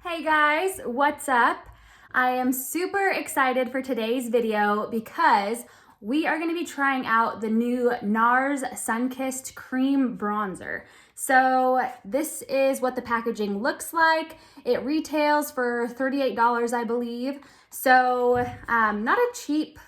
Hey guys, what's up? I am super excited for today's video because we are going to be trying out the new Nars Sunkissed Cream Bronzer. So this is what the packaging looks like. It retails for $38, I believe. So not a cheap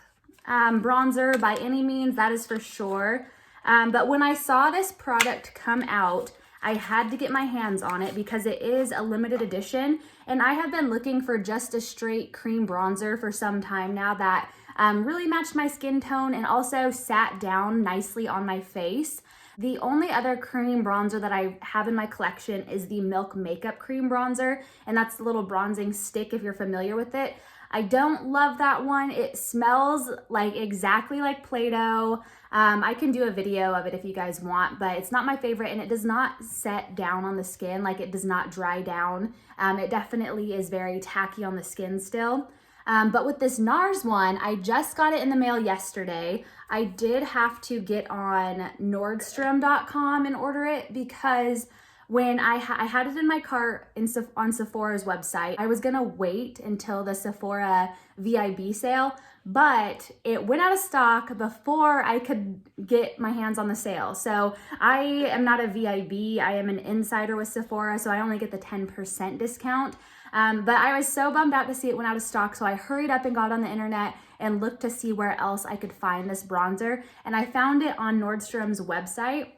bronzer by any means, that is for sure. But when I saw this product come out, I had to get my hands on it because it is a limited edition, and I have been looking for just a straight cream bronzer for some time now that really matched my skin tone and also sat down nicely on my face. The only other cream bronzer that I have in my collection is the Milk Makeup Cream Bronzer, and that's the little bronzing stick if you're familiar with it. I don't love that one. It smells like exactly like Play-Doh. I can do a video of it if you guys want, but it's not my favorite, and it does not set down on the skin, like it does not dry down. It definitely is very tacky on the skin still. But with this Nars one, I just got it in the mail yesterday. I did have to get on Nordstrom.com and order it because when I had it in my cart on Sephora's website, I was gonna wait until the Sephora VIB sale, but it went out of stock before I could get my hands on the sale. So I am not a VIB, I am an insider with Sephora, so I only get the 10% discount. But I was so bummed out to see it went out of stock, so I hurried up and got on the internet and looked to see where else I could find this bronzer, and I found it on Nordstrom's website.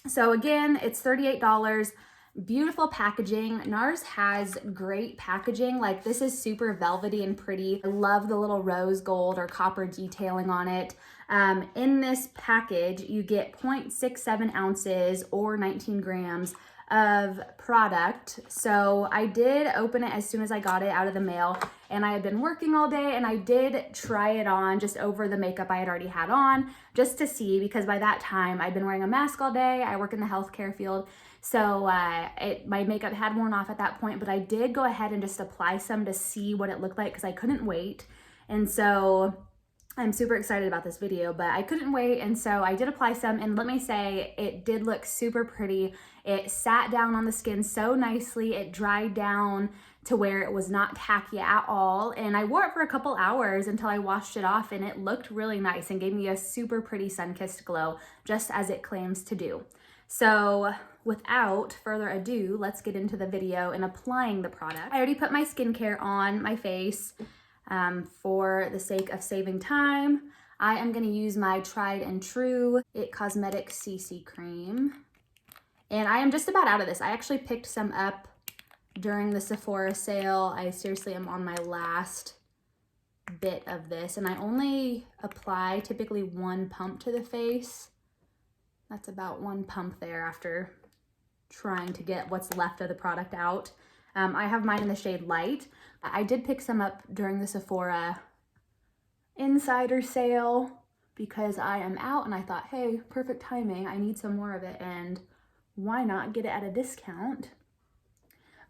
So again, it's $38, beautiful packaging. Nars has great packaging. Like, this is super velvety and pretty. I love the little rose gold or copper detailing on it. In this package, you get 0.67 ounces or 19 grams of product. So I did open it as soon as I got it out of the mail, and I had been working all day, and I did try it on just over the makeup I had already had on just to see, because by that time I'd been wearing a mask all day. I work in the healthcare field, so my makeup had worn off at that point, but I did go ahead and just apply some to see what it looked like because I couldn't wait. And so I'm super excited about this video, but I couldn't wait, and so I did apply some, and let me say, it did look super pretty. It sat down on the skin so nicely. It dried down to where it was not tacky at all, and I wore it for a couple hours until I washed it off, and it looked really nice and gave me a super pretty sun-kissed glow, just as it claims to do. So without further ado, let's get into the video and applying the product. I already put my skincare on my face. For the sake of saving time, I am going to use my tried and true It Cosmetics CC cream. And I am just about out of this. I actually picked some up during the Sephora sale. I seriously am on my last bit of this, and I only apply typically one pump to the face. That's about one pump there after trying to get what's left of the product out. I have mine in the shade Light. I did pick some up during the Sephora insider sale because I am out, and I thought, hey, perfect timing. I need some more of it, and why not get it at a discount?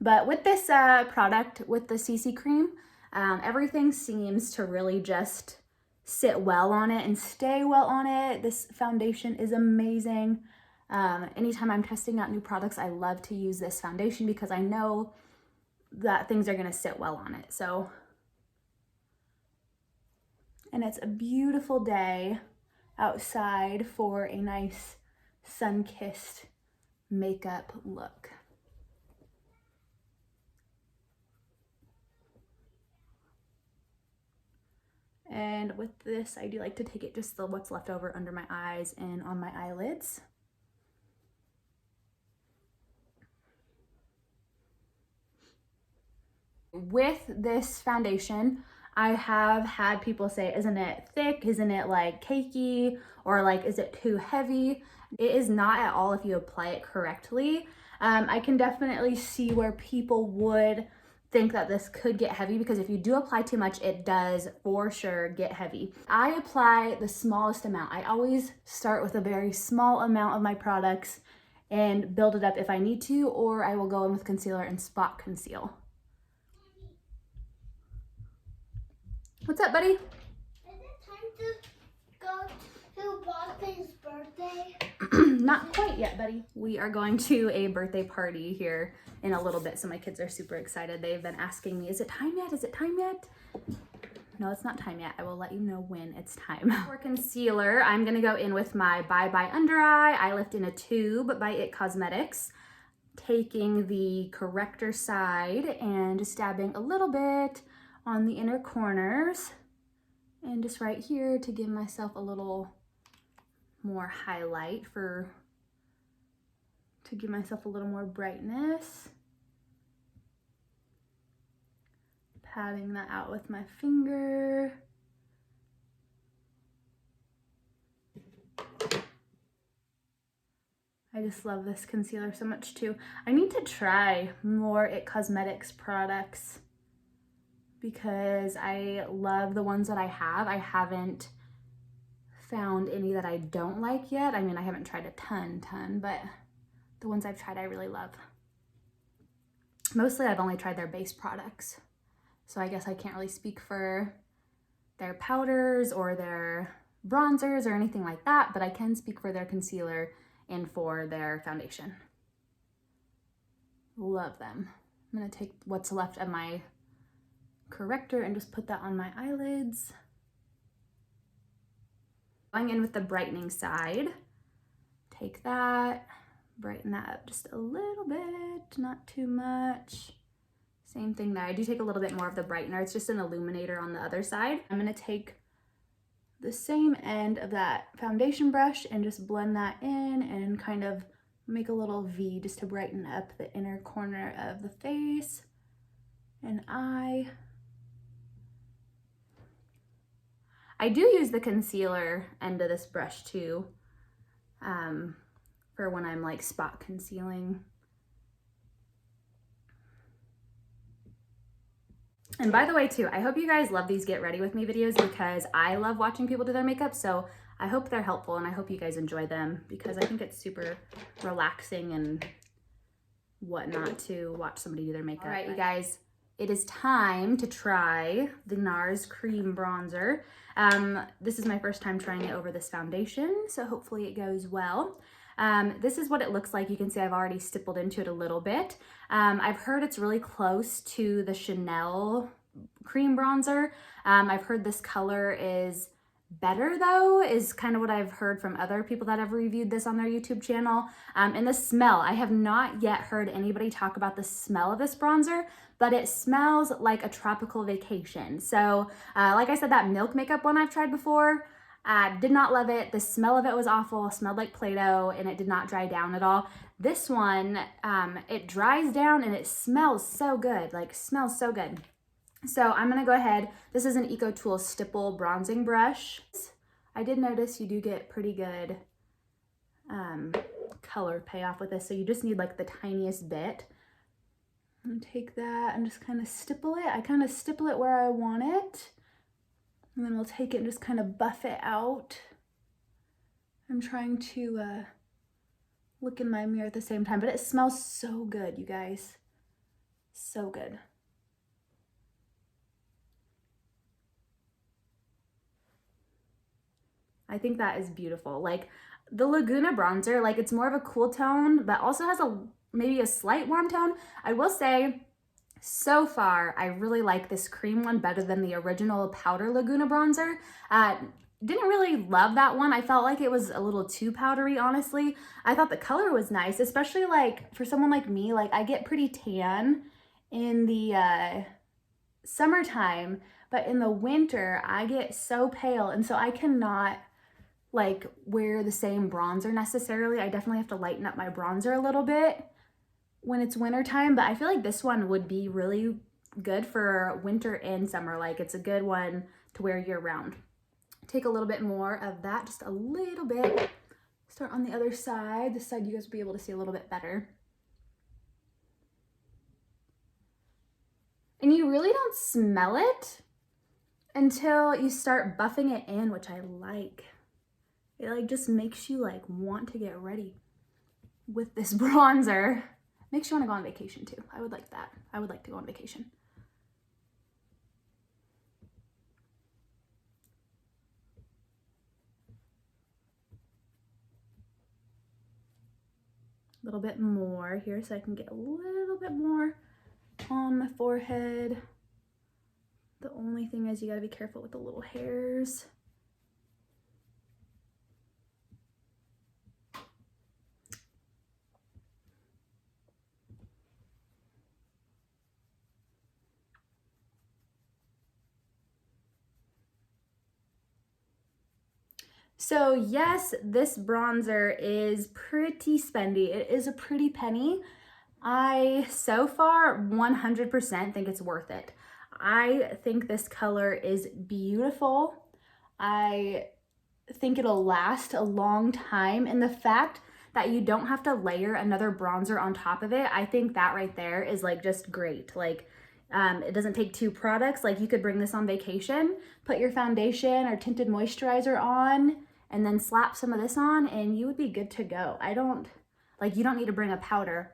But with this product, with the CC cream, everything seems to really just sit well on it and stay well on it. This foundation is amazing. Anytime I'm testing out new products, I love to use this foundation because I know that things are going to sit well on it. So, and it's a beautiful day outside for a nice sun-kissed makeup look. And with this, I do like to take it just what's left over under my eyes and on my eyelids. With this foundation, I have had people say, isn't it thick? Isn't it like cakey? Or like, is it too heavy? It is not at all if you apply it correctly. I can definitely see where people would think that this could get heavy, because if you do apply too much, it does for sure get heavy. I apply the smallest amount. I always start with a very small amount of my products and build it up if I need to, or I will go in with concealer and spot conceal. What's up, buddy? Is it time to go to to Boston's birthday? Not quite yet, buddy. We are going to a birthday party here in a little bit, so my kids are super excited. They've been asking me, is it time yet? Is it time yet? No, it's not time yet. I will let you know when it's time. For concealer, I'm gonna go in with my Bye Bye Under Eye Lift in a Tube by It Cosmetics. Taking the corrector side and just dabbing a little bit on the inner corners. And just right here to give myself a little more highlight to give myself a little more brightness. Patting that out with my finger. I just love this concealer so much too. I need to try more It Cosmetics products because I love the ones that I have. I haven't found any that I don't like yet. I mean, I haven't tried a ton, but the ones I've tried I really love. Mostly I've only tried their base products. So I guess I can't really speak for their powders or their bronzers or anything like that, but I can speak for their concealer and for their foundation. Love them. I'm gonna take what's left of my corrector and just put that on my eyelids. Going in with the brightening side, take that, brighten that up just a little bit, not too much. Same thing there. I do take a little bit more of the brightener. It's just an illuminator on the other side. I'm gonna take the same end of that foundation brush and just blend that in and kind of make a little V just to brighten up the inner corner of the face and eye. I do use the concealer end of this brush too, for when I'm like spot concealing. And by the way too, I hope you guys love these get ready with me videos because I love watching people do their makeup. So I hope they're helpful and I hope you guys enjoy them because I think it's super relaxing and whatnot to watch somebody do their makeup. All right, you guys, it is time to try the Nars Cream Bronzer. This is my first time trying it over this foundation, so hopefully it goes well. This is what it looks like. You can see I've already stippled into it a little bit. I've heard it's really close to the Chanel cream bronzer. I've heard this color is better though, is kind of what I've heard from other people that have reviewed this on their YouTube channel. And the smell, I have not yet heard anybody talk about the smell of this bronzer, but it smells like a tropical vacation. So like I said, that Milk Makeup one I've tried before, did not love it. The smell of it was awful, smelled like Play-Doh, and it did not dry down at all. This one, it dries down and it smells so good, like smells so good. So I'm gonna go ahead, this is an EcoTools stipple bronzing brush. I did notice you do get pretty good color payoff with this, so you just need like the tiniest bit. I'm gonna take that and just kind of stipple it. I kind of stipple it where I want it. And then we'll take it and just kind of buff it out. I'm trying to look in my mirror at the same time, but it smells so good, you guys. So good. I think that is beautiful. Like the Laguna bronzer, like it's more of a cool tone, but also has maybe a slight warm tone. I will say, so far, I really like this cream one better than the original powder Laguna bronzer. Didn't really love that one. I felt like it was a little too powdery, honestly. I thought the color was nice, especially like for someone like me, like I get pretty tan in the summertime, but in the winter, I get so pale. And so I cannot like wear the same bronzer necessarily. I definitely have to lighten up my bronzer a little bit when it's winter time, but I feel like this one would be really good for winter and summer. Like it's a good one to wear year round. Take a little bit more of that, just a little bit. Start on the other side. This side you guys will be able to see a little bit better. And you really don't smell it until you start buffing it in, which I like. It like just makes you like want to get ready with this bronzer. Makes you want to go on vacation too. I would like that. I would like to go on vacation. a little bit more here so I can get a little bit more on my forehead. The only thing is you gotta be careful with the little hairs. So yes, this bronzer is pretty spendy. It is a pretty penny. I so far 100% think it's worth it. I think this color is beautiful. I think it'll last a long time, and the fact that you don't have to layer another bronzer on top of it, I think that right there is like just great. Like it doesn't take two products. Like you could bring this on vacation, put your foundation or tinted moisturizer on, and then slap some of this on and you would be good to go. You don't need to bring a powder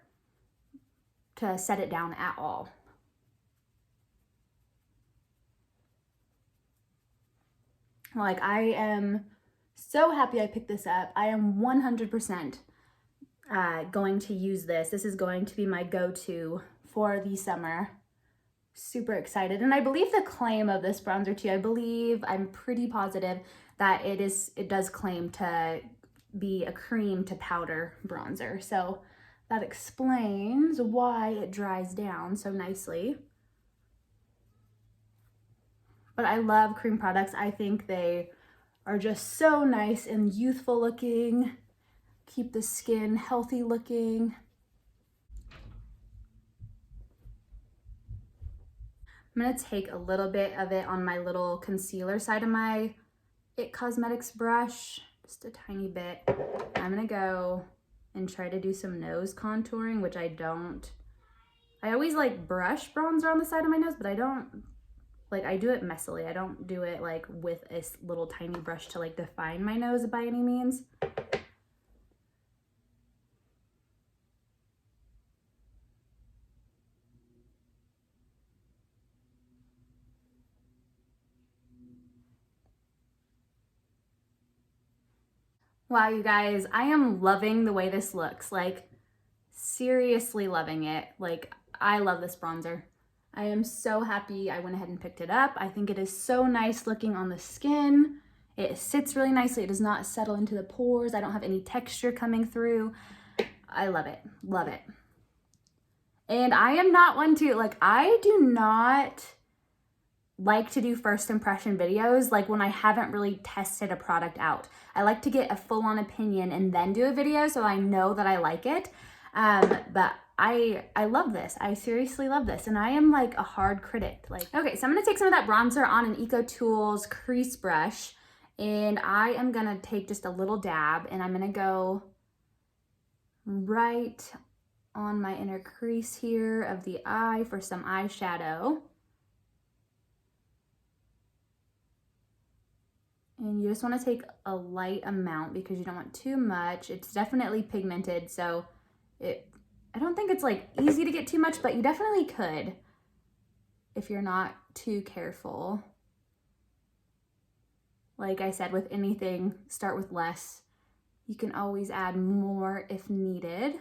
to set it down at all. Like, I am so happy I picked this up. I am 100% going to use this. This is going to be my go-to for the summer. Super excited. And I believe the claim of this bronzer too, I'm pretty positive that it does claim to be a cream to powder bronzer. So that explains why it dries down so nicely. But I love cream products. I think they are just so nice and youthful looking, keep the skin healthy looking. I'm gonna take a little bit of it on my little concealer side of my It Cosmetics brush, just a tiny bit. I'm gonna go and try to do some nose contouring, which I don't. I always like brush bronzer on the side of my nose, but I don't, like I do it messily. I don't do it like with a little tiny brush to like define my nose by any means. Wow, you guys, I am loving the way this looks. Like, seriously loving it. Like, I love this bronzer. I am so happy I went ahead and picked it up. I think it is so nice looking on the skin. It sits really nicely. It does not settle into the pores. I don't have any texture coming through. I love it. Love it. And I am not one to, like, I do not like to do first impression videos like when I haven't really tested a product out. I like to get a full-on opinion and then do a video so I know that I like it. But I love this. I seriously love this. And I am like a hard critic. Like, okay, so I'm gonna take some of that bronzer on an EcoTools crease brush, and I am gonna take just a little dab and I'm gonna go right on my inner crease here of the eye for some eyeshadow. And you just want to take a light amount because you don't want too much. It's definitely pigmented, so I don't think it's like easy to get too much, but you definitely could if you're not too careful. Like I said, with anything, start with less. You can always add more if needed.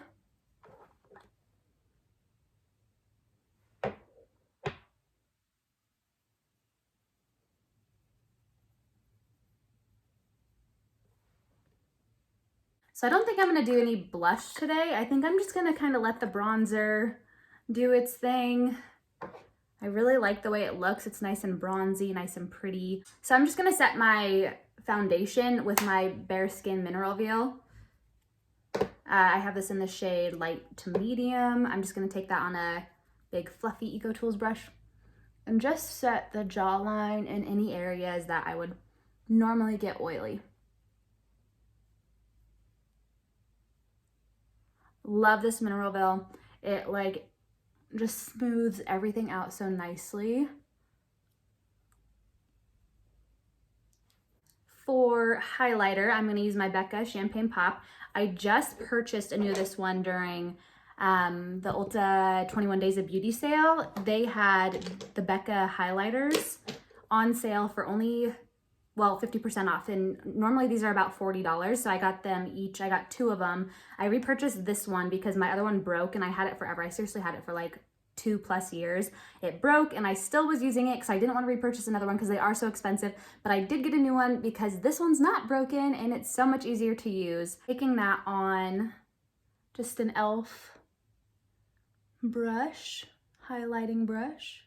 So I don't think I'm gonna do any blush today. I think I'm just gonna kind of let the bronzer do its thing. I really like the way it looks. It's nice and bronzy, nice and pretty. So I'm just gonna set my foundation with my Bare Skin Mineral Veil. I have this in the shade light to medium. I'm just gonna take that on a big fluffy EcoTools brush and just set the jawline in any areas that I would normally get oily. Love this mineral veil. It like just smooths everything out so nicely. For highlighter, I'm gonna use my Becca Champagne Pop. I just purchased a new this one during the Ulta 21 Days of Beauty sale. They had the Becca highlighters on sale for only well, 50% off, and normally these are about $40, so I got them each. I got 2 of them. I repurchased this one because my other one broke and I had it forever. I seriously had it for like 2+ years. It broke and I still was using it because I didn't want to repurchase another one because they are so expensive, but I did get a new one because this one's not broken and it's so much easier to use. Taking that on just an e.l.f. brush, highlighting brush.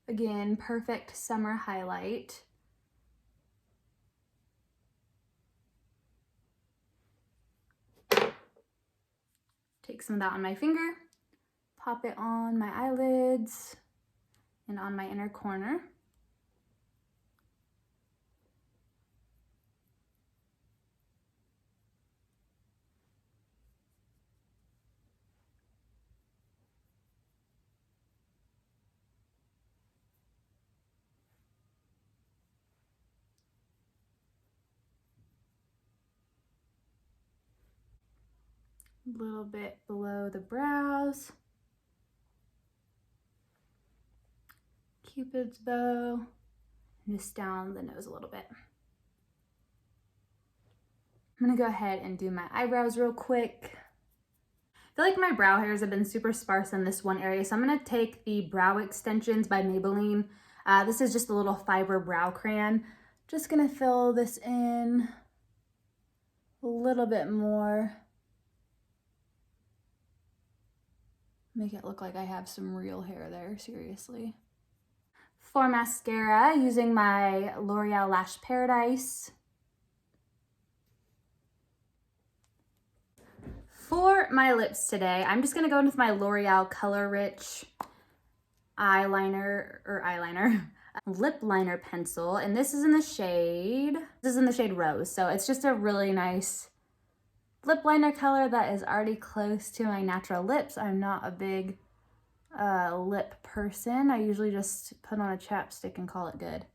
Again, perfect summer highlight. Take some of that on my finger, pop it on my eyelids and on my inner corner. A little bit below the brows. Cupid's bow, and just down the nose a little bit. I'm gonna go ahead and do my eyebrows real quick. I feel like my brow hairs have been super sparse in this one area, so I'm gonna take the Brow Extensions by Maybelline. This is just a little fiber brow crayon. Just gonna fill this in a little bit more. Make it look like I have some real hair there, seriously. For mascara, using my L'Oreal Lash Paradise. For my lips today, I'm just gonna go in with my L'Oreal Color Rich lip liner pencil, and this is in the shade Rose. So it's just a really nice lip liner color that is already close to my natural lips. I'm not a big lip person. I usually just put on a chapstick and call it good.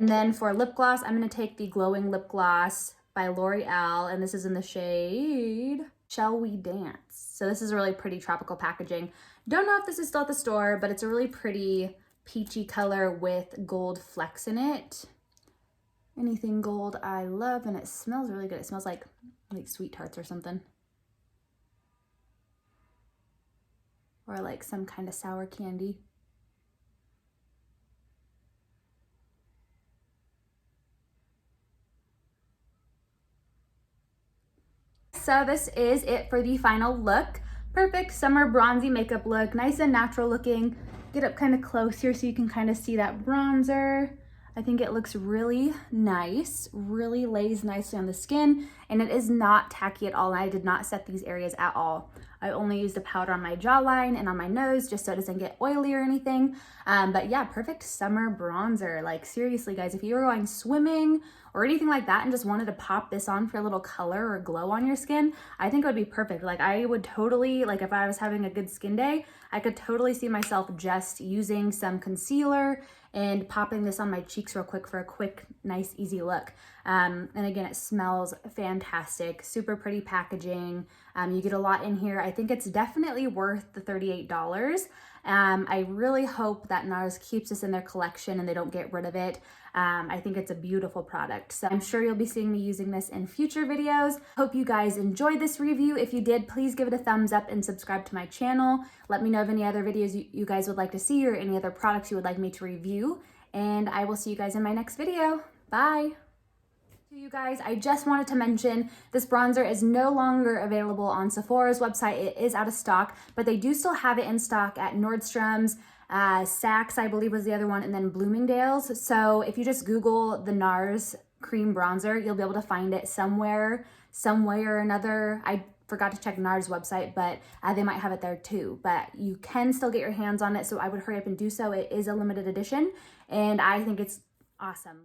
And then for lip gloss, I'm going to take the Glowing Lip Gloss by L'Oreal, and this is in the shade Shall We Dance. So this is a really pretty tropical packaging. Don't know if this is still at the store, but it's a really pretty peachy color with gold flecks in it. Anything gold I love, and it smells really good. It smells like Sweet Tarts or something. Or like some kind of sour candy. So this is it for the final look. Perfect summer bronzy makeup look, nice and natural looking. Get up kind of close here so you can kind of see that bronzer. I think it looks really nice, really lays nicely on the skin, and it is not tacky at all. And I did not set these areas at all. I only used a powder on my jawline and on my nose just so it doesn't get oily or anything. But yeah, perfect summer bronzer. Like seriously guys, if you were going swimming or anything like that and just wanted to pop this on for a little color or glow on your skin, I think it would be perfect. Like I would totally, like if I was having a good skin day, I could totally see myself just using some concealer and popping this on my cheeks real quick for a quick, nice, easy look. And again, it smells fantastic, super pretty packaging. You get a lot in here. I think it's definitely worth the $38. I really hope that Nars keeps this in their collection and they don't get rid of it. I think it's a beautiful product. So I'm sure you'll be seeing me using this in future videos. Hope you guys enjoyed this review. If you did, please give it a thumbs up and subscribe to my channel. Let me know of any other videos you guys would like to see or any other products you would like me to review. And I will see you guys in my next video. Bye. You guys, I just wanted to mention this bronzer is no longer available on Sephora's website. It is out of stock, but they do still have it in stock at Nordstrom's, Saks, I believe was the other one, and then Bloomingdale's. So if you just Google the Nars Cream Bronzer, you'll be able to find it somewhere, some way or another. I forgot to check Nars website, but they might have it there too. But you can still get your hands on it, so I would hurry up and do so. It is a limited edition, and I think it's awesome.